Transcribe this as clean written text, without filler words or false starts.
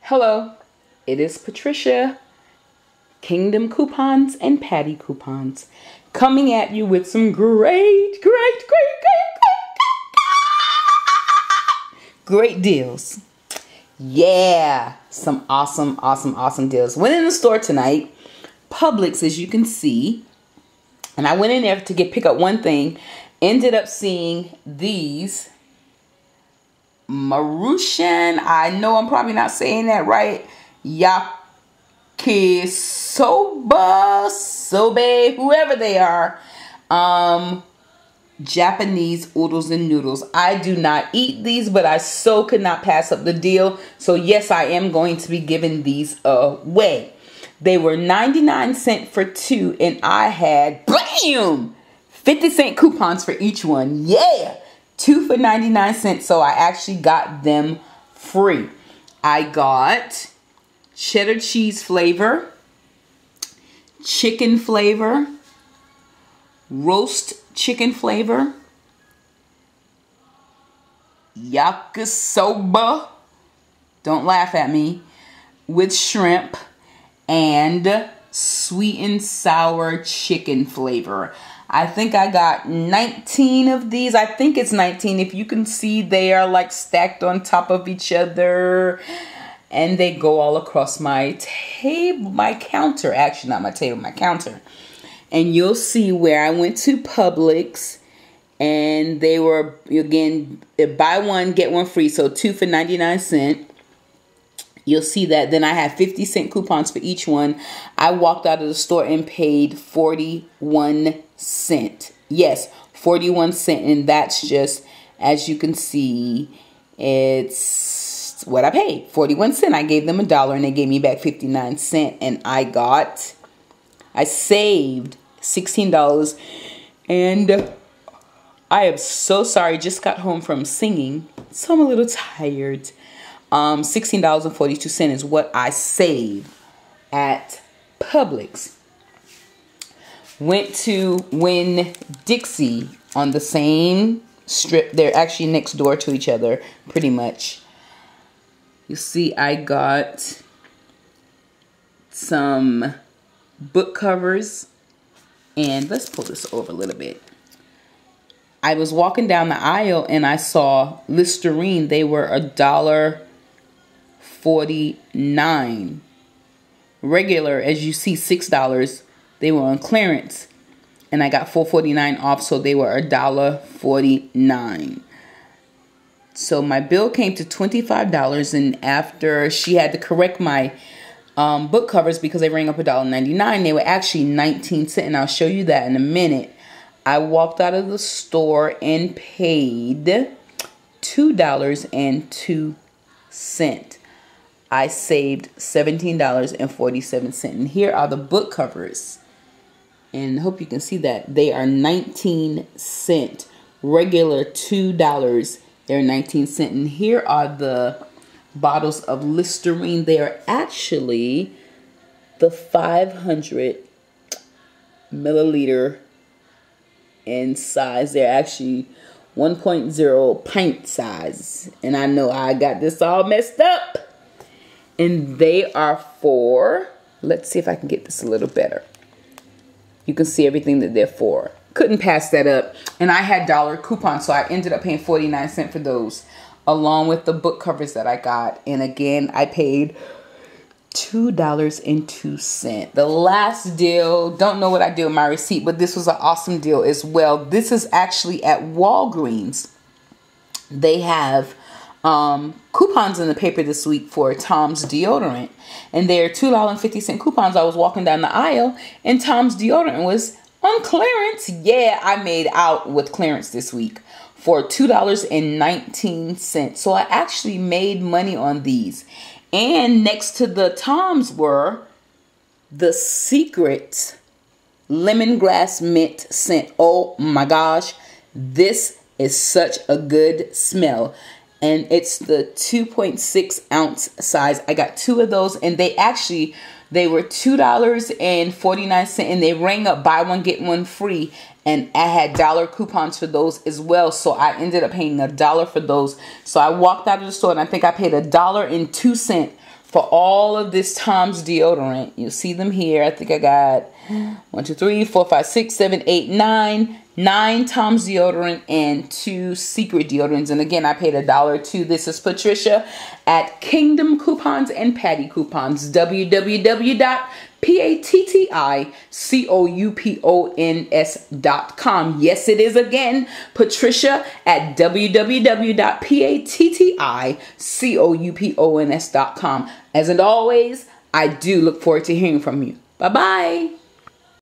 Hello, it is Patricia, Kingdom Coupons and Patty Coupons, coming at you with some great deals. Yeah, some awesome deals. Went in the store tonight, Publix, as you can see, and I went in there to pick up one thing. Ended up seeing these Maruchan, I know I'm probably not saying that right, Sobe, whoever they are, Japanese oodles and noodles. I do not eat these, but I so could not pass up the deal. So yes, I am going to be giving these away. They were 99 cents for two, and I had, bam, 50-cent coupons for each one. Yeah, two for 99 cents. So I actually got them free. I got cheddar cheese flavor, chicken flavor, roast chicken flavor, yakisoba, don't laugh at me, with shrimp, and sweet and sour chicken flavor. I think I got 19 of these. I think it's 19. If you can see, they are like stacked on top of each other. And they go all across my table, my counter. Actually, not my table, my counter. And you'll see where I went to Publix. And they were, again, buy one, get one free. So two for 99 cents. You'll see that. Then I had 50-cent coupons for each one. I walked out of the store and paid 41 cents. Yes, 41 cents. And that's just, as you can see, it's what I paid. 41 cents. I gave them $1 and they gave me back 59 cents. And I saved $16. And I am so sorry. Just got home from singing, so I'm a little tired. $16.42 is what I saved at Publix. Went to Winn-Dixie on the same strip. They're actually next door to each other, pretty much. You see, I got some book covers. And let's pull this over a little bit. I was walking down the aisle and I saw Listerine. They were $1.49. Regular, as you see, $6. They were on clearance. And I got $4.49 off, so they were $1.49. So my bill came to $25, and after she had to correct my book covers because they rang up $1.99, they were actually 19 cents, and I'll show you that in a minute. I walked out of the store and paid $2.02. I saved $17.47. And here are the book covers. And I hope you can see that. They are 19 cents. Regular $2. They're 19 cents. And here are the bottles of Listerine. They are actually the 500 milliliter in size. They're actually 1.0 pint size. And I know I got this all messed up. And they are for, let's see if I can get this a little better. You can see everything that they're for. Couldn't pass that up. And I had dollar coupons, so I ended up paying 49 cents for those, along with the book covers that I got. And again, I paid $2.02. The last deal, don't know what I did with my receipt, but this was an awesome deal as well. This is actually at Walgreens. They have coupons in the paper this week for Tom's deodorant, and they're $2.50 coupons. I was walking down the aisle and Tom's deodorant was on clearance. Yeah, I made out with clearance this week for $2.19. So I actually made money on these. And next to the Tom's were the Secret lemongrass mint scent. Oh my gosh, this is such a good smell. And it's the 2.6 ounce size. I got two of those, and they were $2.49, and they rang up buy one get one free. And I had dollar coupons for those as well. So I ended up paying $1 for those. So I walked out of the store and I think I paid $1.02 for all of this Tom's deodorant. You'll see them here. I think I got 1, 2, 3, 4, 5, 6, 7, 8, 9. 9 Tom's deodorant and 2 Secret deodorants. And again, I paid $1 This is Patricia at Kingdom Coupons and Patty Coupons. www.patticoupons.com. Yes, it is again, Patricia at www.patticoupons.com. As always, I do look forward to hearing from you. Bye-bye.